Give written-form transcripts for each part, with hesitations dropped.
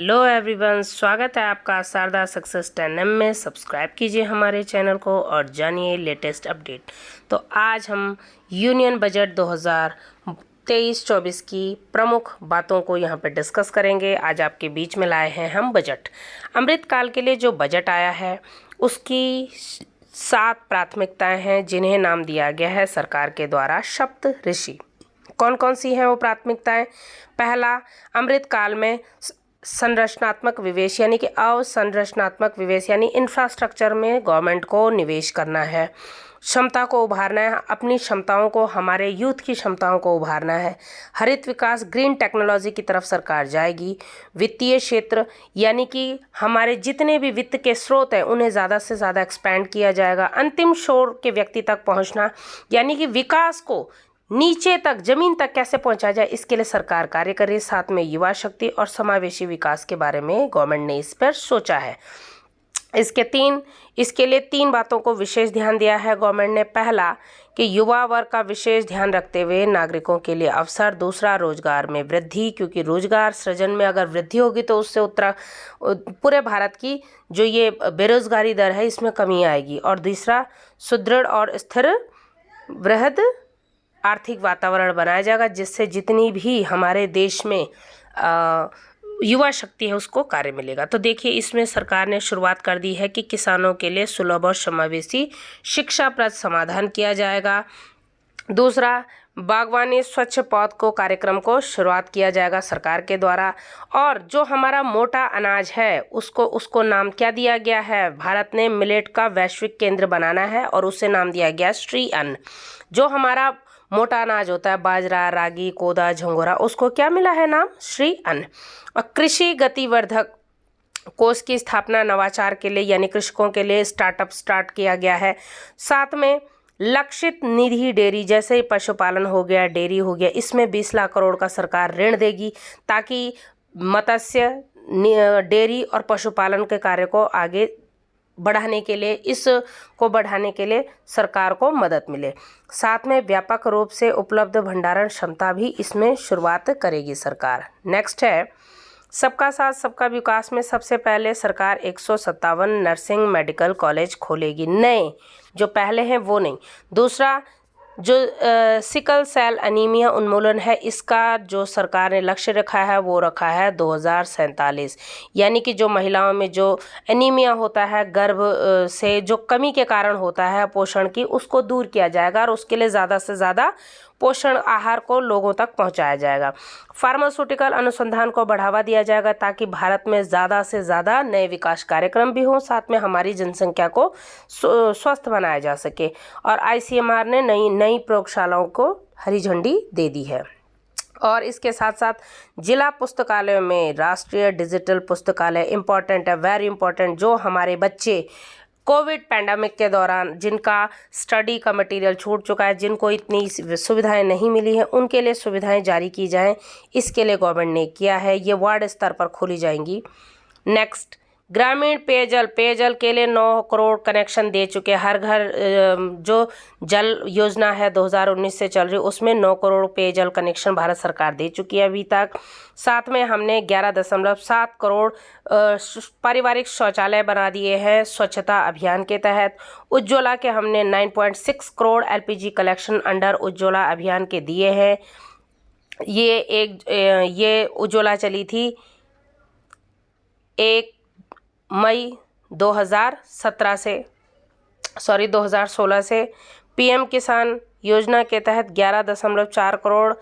Hello everyone, स्वागत है आपका शारदा सक्सेस 10M में। सब्सक्राइब कीजिए हमारे चैनल को और जानिए लेटेस्ट अपडेट। तो आज हम यूनियन बजट 2023-24 की प्रमुख बातों को यहाँ पे डिस्कस करेंगे। आज आपके बीच में लाए हैं हम बजट। अमृतकाल के लिए जो बजट आया है उसकी 7 प्राथमिकताएं हैं जिन्हें नाम दिया गया है सरकार के द्वारा सप्त ऋषि। कौन कौन सी हैं वो प्राथमिकताएं? पहला, अमृतकाल में संरचनात्मक निवेश यानी कि अवसंरचनात्मक निवेश यानी इंफ्रास्ट्रक्चर में गवर्नमेंट को निवेश करना है। क्षमता को उभारना है, अपनी क्षमताओं को, हमारे यूथ की क्षमताओं को उभारना है। हरित विकास, ग्रीन टेक्नोलॉजी की तरफ सरकार जाएगी। वित्तीय क्षेत्र यानी कि हमारे जितने भी वित्त के स्रोत हैं उन्हें ज़्यादा से ज़्यादा एक्सपैंड किया जाएगा। अंतिम छोर के व्यक्ति तक पहुंचना यानी कि विकास को नीचे तक, जमीन तक कैसे पहुंचा जाए, इसके लिए सरकार कार्य कर रही है। साथ में युवा शक्ति और समावेशी विकास के बारे में गवर्नमेंट ने इस पर सोचा है। इसके लिए 3 बातों को विशेष ध्यान दिया है गवर्नमेंट ने। पहला कि युवा वर्ग का विशेष ध्यान रखते हुए नागरिकों के लिए अवसर। दूसरा, रोजगार में वृद्धि, क्योंकि रोजगार सृजन में अगर वृद्धि होगी तो उससे पूरे भारत की जो ये बेरोजगारी दर है इसमें कमी आएगी। और तीसरा, सुदृढ़ और स्थिर वृहद आर्थिक वातावरण बनाया जाएगा जिससे जितनी भी हमारे देश में युवा शक्ति है उसको कार्य मिलेगा। तो देखिए, इसमें सरकार ने शुरुआत कर दी है कि किसानों के लिए सुलभ और समावेशी शिक्षाप्रद समाधान किया जाएगा। दूसरा, बागवानी स्वच्छ पौध को कार्यक्रम को शुरुआत किया जाएगा सरकार के द्वारा। और जो हमारा मोटा अनाज है उसको नाम क्या दिया गया है? भारत ने मिलेट का वैश्विक केंद्र बनाना है और उसे नाम दिया गया श्री अन्न। जो हमारा मोटा अनाज होता है, बाजरा, रागी, कोदा, झंगोरा, उसको क्या मिला है नाम? श्री अन्न। और कृषि गतिवर्धक कोष की स्थापना नवाचार के लिए यानी कृषकों के लिए स्टार्टअप स्टार्ट किया गया है। साथ में लक्षित निधि डेयरी, जैसे पशुपालन हो गया, डेयरी हो गया, इसमें 20 लाख करोड़ का सरकार ऋण देगी ताकि मत्स्य, डेयरी और पशुपालन के कार्य को आगे बढ़ाने के लिए, इसको बढ़ाने के लिए सरकार को मदद मिले। साथ में व्यापक रूप से उपलब्ध भंडारण क्षमता भी इसमें शुरुआत करेगी सरकार। नेक्स्ट है सबका साथ सबका विकास में सबसे पहले सरकार 157 नर्सिंग मेडिकल कॉलेज खोलेगी, नए जो पहले हैं वो नहीं। दूसरा, जो सिकल सेल अनीमिया उन्मूलन है, इसका जो सरकार ने लक्ष्य रखा है वो रखा है 2047, यानी कि जो महिलाओं में जो एनीमिया होता है, गर्भ से जो कमी के कारण होता है पोषण की, उसको दूर किया जाएगा और उसके लिए ज़्यादा से ज़्यादा पोषण आहार को लोगों तक पहुंचाया जाएगा। फार्मास्यूटिकल अनुसंधान को बढ़ावा दिया जाएगा ताकि भारत में ज़्यादा से ज़्यादा नए विकास कार्यक्रम भी हों, साथ में हमारी जनसंख्या को स्वस्थ बनाया जा सके। और ICMR ने नई प्रयोगशालाओं को हरी झंडी दे दी है। और इसके साथ साथ जिला पुस्तकालयों में राष्ट्रीय डिजिटल पुस्तकालय इम्पॉर्टेंट है, वेरी इंपॉर्टेंट। जो हमारे बच्चे कोविड पैंडेमिक के दौरान जिनका स्टडी का मटेरियल छूट चुका है, जिनको इतनी सुविधाएं नहीं मिली हैं, उनके लिए सुविधाएं जारी की जाएं, इसके लिए गवर्नमेंट ने किया है। ये वार्ड स्तर पर खोली जाएंगी। नेक्स्ट, ग्रामीण पेयजल के लिए 9 करोड़ कनेक्शन दे चुके हैं। हर घर जो जल योजना है 2019 से चल रही, उसमें 9 करोड़ पेयजल कनेक्शन भारत सरकार दे चुकी है अभी तक। साथ में हमने 11.7 करोड़ पारिवारिक शौचालय बना दिए हैं स्वच्छता अभियान के तहत। उज्ज्वला के हमने 9.6 crore LPG collection under Ujjwala अभियान के दिए हैं। ये उज्ज्वला चली थी 1 मई 2016 से। PM किसान योजना के तहत 11.4 करोड़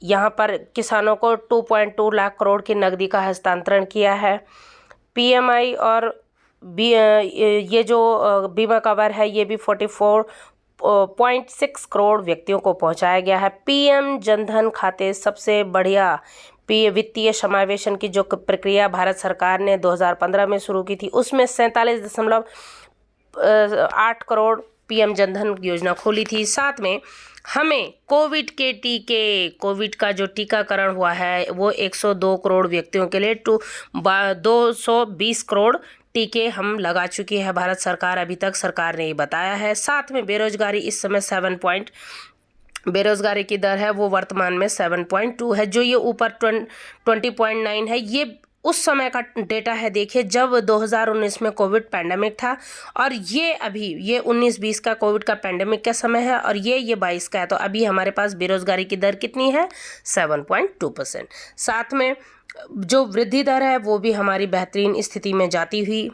यहाँ पर किसानों को 2.2 लाख करोड़ की नकदी का हस्तांतरण किया है। PMI और ये जो बीमा कवर है ये भी 44.6 करोड़ व्यक्तियों को पहुंचाया गया है। PM जनधन खाते सबसे बढ़िया वित्तीय समावेशन की जो प्रक्रिया भारत सरकार ने 2015 में शुरू की थी, उसमें 47.8 करोड़ PM जनधन योजना खोली थी। साथ में हमें कोविड का जो टीकाकरण हुआ है वो 102 करोड़ व्यक्तियों के लिए 220 करोड़ टीके हम लगा चुकी है भारत सरकार, अभी तक सरकार ने ये बताया है। साथ में बेरोजगारी इस समय बेरोजगारी की दर है वो वर्तमान में 7.2 है। जो ये ऊपर 20.9 है, ये उस समय का डेटा है, देखिए जब 2019 में कोविड पैंडेमिक था, और ये अभी ये 19-20 का कोविड का पैंडेमिक का समय है, और ये 22 का है। तो अभी हमारे पास बेरोजगारी की दर कितनी है? 7.2%। साथ में जो वृद्धि दर है वो भी हमारी बेहतरीन स्थिति में जाती हुई।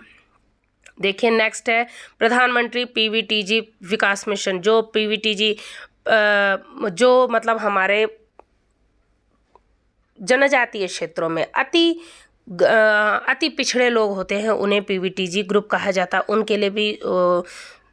देखिए नेक्स्ट है प्रधानमंत्री पीवीटीजी विकास मिशन। जो पीवीटीजी जो मतलब हमारे जनजातीय क्षेत्रों में अति पिछड़े लोग होते हैं, उन्हें पीवीटीजी ग्रुप कहा जाता है, उनके लिए भी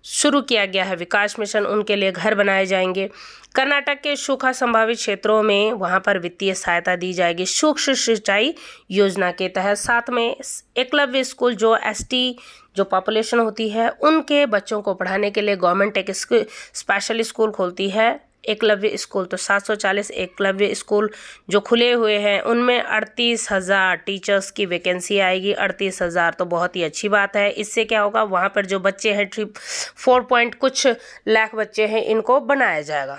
शुरू किया गया है विकास मिशन। उनके लिए घर बनाए जाएंगे। कर्नाटक के सूखा संभावित क्षेत्रों में वहाँ पर वित्तीय सहायता दी जाएगी सूक्ष्म सिंचाई योजना के तहत। साथ में एकलव्य स्कूल, जो एसटी जो पॉपुलेशन होती है उनके बच्चों को पढ़ाने के लिए गवर्नमेंट एक स्पेशल स्कूल खोलती है, एकलव्य स्कूल। तो 740 एकलव्य स्कूल जो खुले हुए हैं उनमें 38,000 टीचर्स की वैकेंसी आएगी। 38,000 तो बहुत ही अच्छी बात है। इससे क्या होगा, वहाँ पर जो बच्चे हैं 4 कुछ लाख बच्चे हैं, इनको बनाया जाएगा।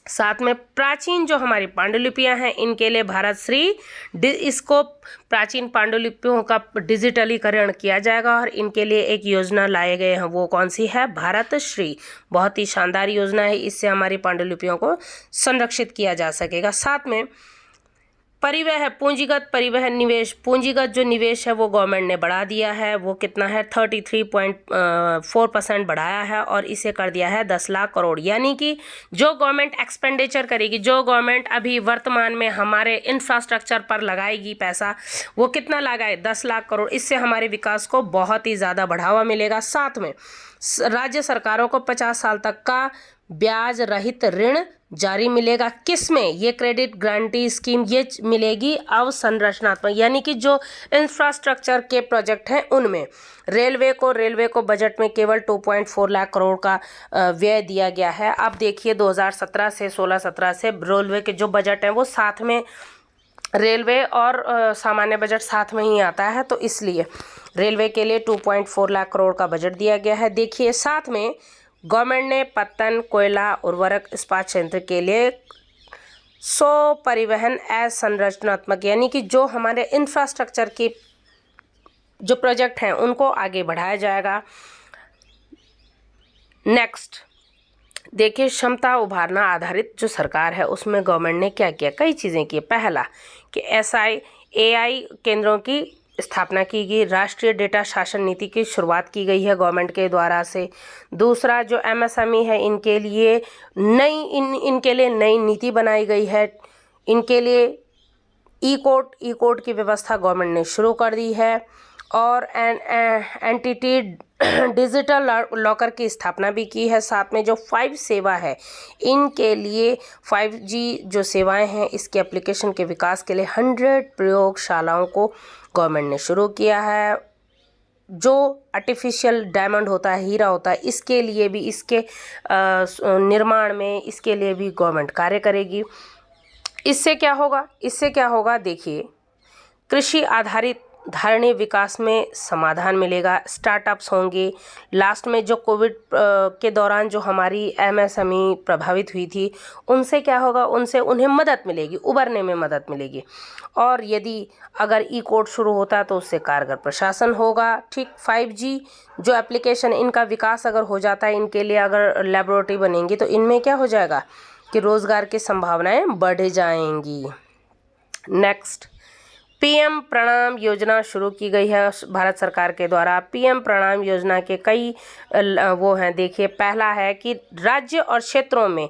साथ में प्राचीन जो हमारी पांडुलिपियां हैं इनके लिए भारत श्री इसको प्राचीन पांडुलिपियों का डिजिटलीकरण किया जाएगा, और इनके लिए एक योजना लाए गए हैं। वो कौन सी है? भारत श्री। बहुत ही शानदार योजना है, इससे हमारी पांडुलिपियों को संरक्षित किया जा सकेगा। साथ में परिवहन, पूंजीगत परिवहन निवेश, पूंजीगत जो निवेश है वो गवर्नमेंट ने बढ़ा दिया है। वो कितना है? 33.4% बढ़ाया है, और इसे कर दिया है 10 लाख करोड़। यानी कि जो गवर्नमेंट एक्सपेंडिचर करेगी, जो गवर्नमेंट अभी वर्तमान में हमारे इंफ्रास्ट्रक्चर पर लगाएगी पैसा, वो कितना लगाए? 10 लाख करोड़। इससे हमारे विकास को बहुत ही ज़्यादा बढ़ावा मिलेगा। साथ में राज्य सरकारों को 50 साल तक का ब्याज रहित ऋण जारी मिलेगा। किसमें? ये क्रेडिट गारंटी स्कीम ये मिलेगी अवसंरचनात्मक, यानी कि जो इंफ्रास्ट्रक्चर के प्रोजेक्ट हैं उनमें। रेलवे को बजट में केवल 2.4 लाख करोड़ का व्यय दिया गया है। अब देखिए 2017 से 16-17 से रेलवे के जो बजट हैं वो साथ में, रेलवे और सामान्य बजट साथ में ही आता है, तो इसलिए रेलवे के लिए 2.4 लाख करोड़ का बजट दिया गया है। देखिए साथ में गवर्नमेंट ने पत्तन, कोयला, उर्वरक, इस्पात संयंत्र के लिए 100 परिवहन असंरचनात्मक, यानी कि जो हमारे इंफ्रास्ट्रक्चर के जो प्रोजेक्ट हैं उनको आगे बढ़ाया जाएगा। नेक्स्ट देखिए क्षमता उभारना आधारित जो सरकार है उसमें गवर्नमेंट ने क्या किया? कई चीज़ें की। पहला कि AI केंद्रों की स्थापना की गई। राष्ट्रीय डेटा शासन नीति की शुरुआत की गई है गवर्नमेंट के द्वारा से। दूसरा जो MSME है इनके लिए नई नीति बनाई गई है। इनके लिए ई कोड की व्यवस्था गवर्नमेंट ने शुरू कर दी है, और एंटिटी डिजिटल लॉकर की स्थापना भी की है। साथ में जो 5 सेवा है इनके लिए 5G जो सेवाएं हैं इसके एप्लीकेशन के विकास के लिए 100 प्रयोगशालाओं को गवर्नमेंट ने शुरू किया है। जो आर्टिफिशियल डायमंड होता है, हीरा होता है, इसके लिए भी, इसके निर्माण में इसके लिए भी गवर्नमेंट कार्य करेगी। इससे क्या होगा? देखिए कृषि आधारित धारणीय विकास में समाधान मिलेगा, स्टार्टअप्स होंगे। लास्ट में जो कोविड के दौरान जो हमारी MSME प्रभावित हुई थी उनसे क्या होगा? उनसे उन्हें मदद मिलेगी, उबरने में मदद मिलेगी। और यदि अगर ई कोड शुरू होता है तो उससे कारगर प्रशासन होगा। ठीक 5G जो एप्लीकेशन इनका विकास अगर हो जाता है, इनके लिए अगर लेबोरेटरी बनेंगी तो इनमें क्या हो जाएगा कि रोज़गार की संभावनाएं बढ़ जाएंगी। नेक्स्ट PM प्रणाम योजना शुरू की गई है भारत सरकार के द्वारा। PM प्रणाम योजना के कई वो हैं। देखिए पहला है कि राज्य और क्षेत्रों में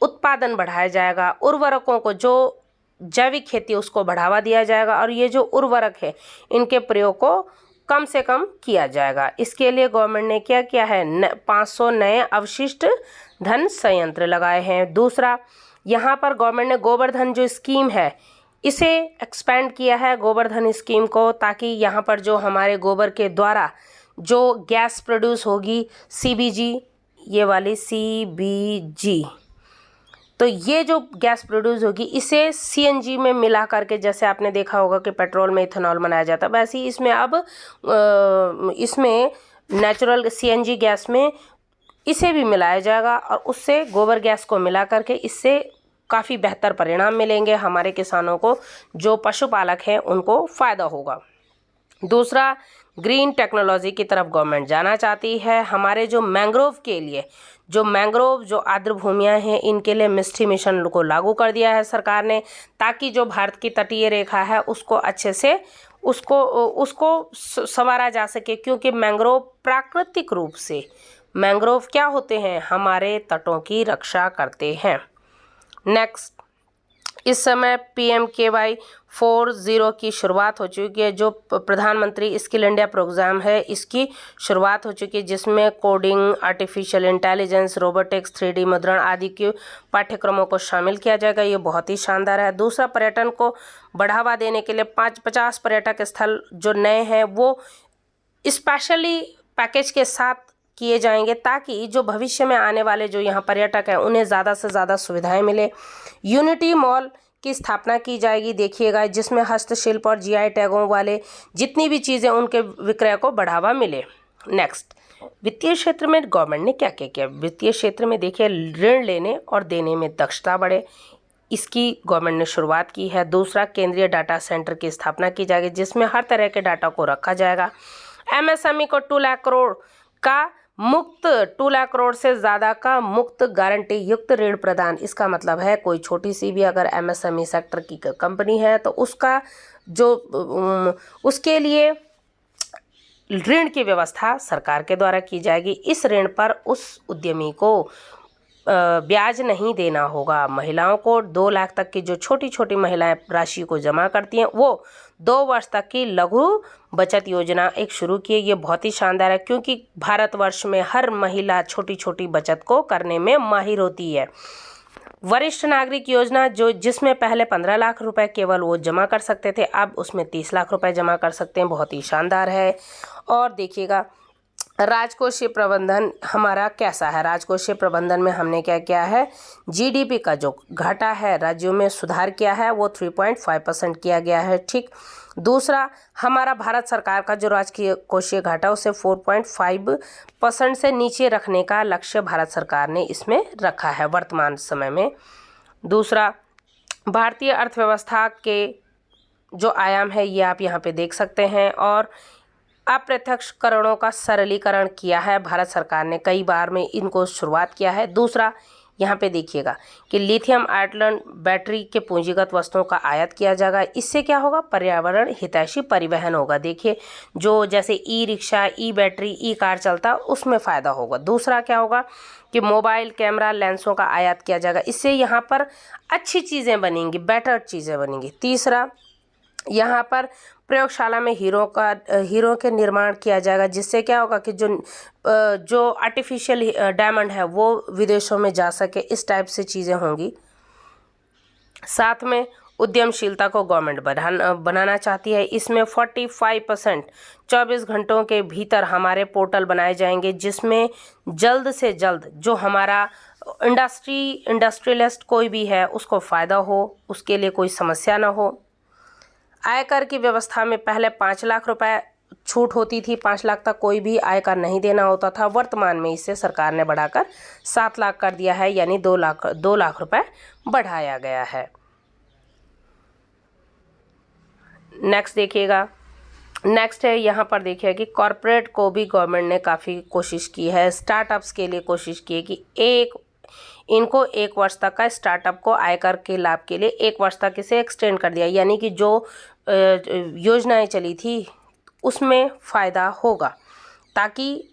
उत्पादन बढ़ाया जाएगा। उर्वरकों को, जो जैविक खेती उसको बढ़ावा दिया जाएगा, और ये जो उर्वरक है इनके प्रयोग को कम से कम किया जाएगा। इसके लिए गवर्नमेंट ने क्या किया है? 500 नए अवशिष्ट धन संयंत्र लगाए हैं। दूसरा, यहाँ पर गवर्नमेंट ने गोवर्धन जो स्कीम है इसे एक्सपेंड किया है, गोवर्धन स्कीम को, ताकि यहाँ पर जो हमारे गोबर के द्वारा जो गैस प्रोड्यूस होगी, CBG, ये वाली CBG, तो ये जो गैस प्रोड्यूस होगी इसे CNG में मिला करके, जैसे आपने देखा होगा कि पेट्रोल में इथेनॉल बनाया जाता है, वैसे ही इसमें अब इसमें नेचुरल CNG गैस में इसे भी मिलाया जाएगा, और उससे गोबर गैस को मिला करके इससे काफ़ी बेहतर परिणाम मिलेंगे। हमारे किसानों को, जो पशुपालक हैं, उनको फ़ायदा होगा। दूसरा, ग्रीन टेक्नोलॉजी की तरफ गवर्नमेंट जाना चाहती है। हमारे जो मैंग्रोव के लिए, जो आर्द्र भूमियाँ हैं, इनके लिए मिस्ट्री मिशन को लागू कर दिया है सरकार ने, ताकि जो भारत की तटीय रेखा है उसको अच्छे से उसको संवारा जा सके। क्योंकि मैंग्रोव प्राकृतिक रूप से, मैंग्रोव क्या होते हैं, हमारे तटों की रक्षा करते हैं। नेक्स्ट, इस समय PMKY 4.0 की शुरुआत हो चुकी है। जो प्रधानमंत्री स्किल इंडिया प्रोग्राम है, इसकी शुरुआत हो चुकी है, जिसमें coding, artificial intelligence, robotics, 3D मुद्रण आदि के पाठ्यक्रमों को शामिल किया जाएगा। ये बहुत ही शानदार है। दूसरा, पर्यटन को बढ़ावा देने के लिए 50 पर्यटक स्थल जो नए हैं वो स्पेशली पैकेज के साथ किए जाएंगे, ताकि जो भविष्य में आने वाले जो यहाँ पर्यटक हैं उन्हें ज़्यादा से ज़्यादा सुविधाएं मिले। यूनिटी मॉल की स्थापना की जाएगी, देखिएगा, जिसमें हस्तशिल्प और GI टैगों वाले जितनी भी चीज़ें, उनके विक्रय को बढ़ावा मिले। नेक्स्ट, वित्तीय क्षेत्र में गवर्नमेंट ने क्या क्या किया। वित्तीय क्षेत्र में देखिए, ऋण लेने और देने में दक्षता बढ़े, इसकी गवर्नमेंट ने शुरुआत की है। दूसरा, केंद्रीय डाटा सेंटर की स्थापना की जाएगी, जिसमें हर तरह के डाटा को रखा जाएगा। MSME को 2 लाख करोड़ का मुक्त 2 लाख करोड़ से ज़्यादा का मुक्त गारंटी युक्त ऋण प्रदान। इसका मतलब है कोई छोटी सी भी अगर MSME सेक्टर की कंपनी है तो उसका जो उसके लिए ऋण की व्यवस्था सरकार के द्वारा की जाएगी। इस ऋण पर उस उद्यमी को ब्याज नहीं देना होगा। महिलाओं को 2 लाख तक की, जो छोटी छोटी महिलाएं राशि को जमा करती हैं, वो 2 वर्ष तक की लघु बचत योजना एक शुरू की है। ये बहुत ही शानदार है, क्योंकि भारतवर्ष में हर महिला छोटी छोटी बचत को करने में माहिर होती है। वरिष्ठ नागरिक योजना, जिसमें पहले 15 लाख रुपए केवल वो जमा कर सकते थे, अब उसमें 30 लाख रुपए जमा कर सकते हैं, बहुत ही शानदार है। और देखिएगा, राजकोषीय प्रबंधन हमारा कैसा है। राजकोषीय प्रबंधन में हमने क्या किया है, GDP का जो घाटा है राज्यों में सुधार किया है, वो 3.5% किया गया है। ठीक। दूसरा, हमारा भारत सरकार का जो राजकोषीय घाटा, उसे 4.5% से नीचे रखने का लक्ष्य भारत सरकार ने इसमें रखा है वर्तमान समय में। दूसरा, भारतीय अर्थव्यवस्था के जो आयाम है ये आप यहाँ पे देख सकते हैं। और अप्रत्यक्ष करों का सरलीकरण किया है भारत सरकार ने, कई बार में इनको शुरुआत किया है। दूसरा, यहाँ पे देखिएगा कि लिथियम आयन बैटरी के पूंजीगत वस्तुओं का आयात किया जाएगा। इससे क्या होगा, पर्यावरण हितैषी परिवहन होगा। देखिए, जो जैसे ई-रिक्शा, ई-बैटरी, ई-कार चलता, उसमें फ़ायदा होगा। दूसरा क्या होगा कि मोबाइल कैमरा लेंसों का आयात किया जाएगा। इससे यहाँ पर अच्छी चीज़ें बनेंगी, बेटर चीज़ें बनेंगी। तीसरा, यहाँ पर प्रयोगशाला में हीरो के निर्माण किया जाएगा, जिससे क्या होगा कि जो आर्टिफिशियल डायमंड है वो विदेशों में जा सके, इस टाइप से चीज़ें होंगी। साथ में उद्यमशीलता को गवर्नमेंट बनाना चाहती है। इसमें 45% 24 घंटों के भीतर हमारे पोर्टल बनाए जाएंगे, जिसमें जल्द से जल्द जो हमारा इंडस्ट्रियलिस्ट कोई भी है उसको फ़ायदा हो, उसके लिए कोई समस्या ना हो। आयकर की व्यवस्था में पहले 5 लाख रुपए छूट होती थी, 5 लाख तक कोई भी आयकर नहीं देना होता था। वर्तमान में इसे सरकार ने बढ़ाकर 7 लाख कर दिया है, यानी 2 लाख रुपए बढ़ाया गया है। नेक्स्ट देखिएगा, नेक्स्ट है यहाँ पर देखिए कि कॉरपोरेट को भी गवर्नमेंट ने काफ़ी कोशिश की है, स्टार्टअप्स के लिए कोशिश की है कि इनको 1 वर्ष तक का स्टार्टअप को आयकर के लाभ के लिए 1 वर्ष तक इसे एक्सटेंड कर दिया, यानी कि जो योजनाएं चली थी उसमें फ़ायदा होगा, ताकि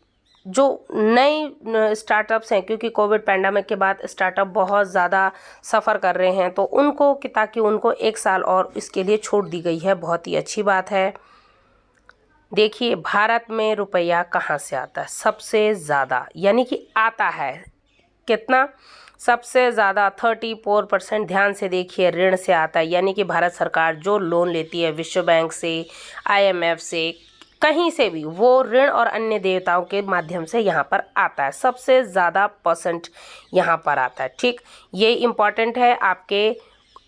जो नए स्टार्टअप्स हैं, क्योंकि कोविड पैंडेमिक के बाद स्टार्टअप बहुत ज़्यादा सफ़र कर रहे हैं, तो उनको ताकि उनको 1 साल और इसके लिए छूट दी गई है, बहुत ही अच्छी बात है। देखिए, भारत में रुपया कहाँ से आता है सबसे ज़्यादा, यानी कि आता है कितना, सबसे ज़्यादा 34%। ध्यान से देखिए, ऋण से आता है, यानी कि भारत सरकार जो लोन लेती है विश्व बैंक से, IMF से, कहीं से भी, वो ऋण और अन्य देयताओं के माध्यम से यहाँ पर आता है। सबसे ज़्यादा % यहाँ पर आता है। ठीक, ये इम्पॉर्टेंट है आपके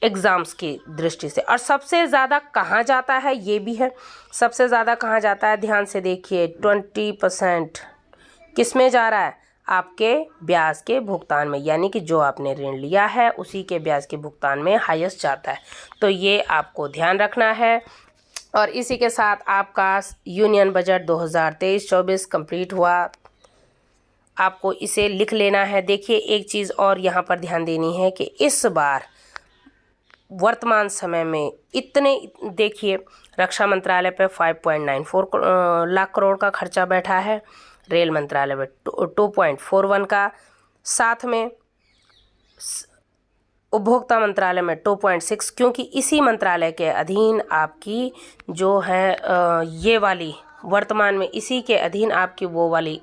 एग्ज़ाम्स की दृष्टि से। और सबसे ज़्यादा कहाँ जाता है ये भी है, सबसे ज़्यादा कहाँ जाता है, ध्यान से देखिए, 20% किस में जा रहा है, आपके ब्याज के भुगतान में, यानी कि जो आपने ऋण लिया है उसी के ब्याज के भुगतान में हाईएस्ट जाता है। तो ये आपको ध्यान रखना है। और इसी के साथ आपका यूनियन बजट 2023-24 कंप्लीट हुआ। आपको इसे लिख लेना है। देखिए, एक चीज़ और यहाँ पर ध्यान देनी है कि इस बार वर्तमान समय में इतने, देखिए, रक्षा मंत्रालय पे 5.94 लाख करोड़ का खर्चा बैठा है, रेल मंत्रालय में 2.41 का, साथ में उपभोक्ता मंत्रालय में 2.6, क्योंकि इसी मंत्रालय के अधीन आपकी जो है ये वाली वर्तमान में इसी के अधीन आपकी वो वाली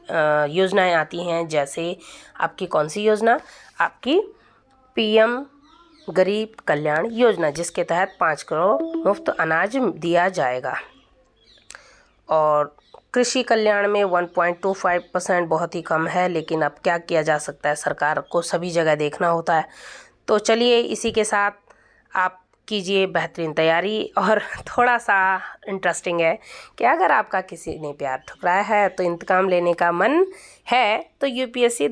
योजनाएं आती हैं। जैसे आपकी कौन सी योजना, आपकी पीएम गरीब कल्याण योजना, जिसके तहत 5 करोड़ मुफ्त अनाज दिया जाएगा। और कृषि कल्याण में 1.25% बहुत ही कम है, लेकिन अब क्या किया जा सकता है, सरकार को सभी जगह देखना होता है। तो चलिए, इसी के साथ आप कीजिए बेहतरीन तैयारी। और थोड़ा सा इंटरेस्टिंग है कि अगर आपका किसी ने प्यार ठुकराया है तो इंतकाम लेने का मन है तो यूपीएससी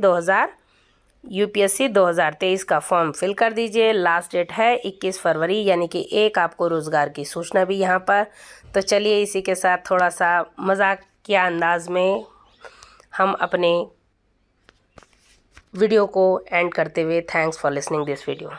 2023 का फॉर्म फिल कर दीजिए। लास्ट डेट है 21 फरवरी, यानी कि एक आपको रोज़गार की सूचना भी यहाँ पर। तो चलिए, इसी के साथ थोड़ा सा मजाक के अंदाज में हम अपने वीडियो को एंड करते हुए, thanks for listening this video.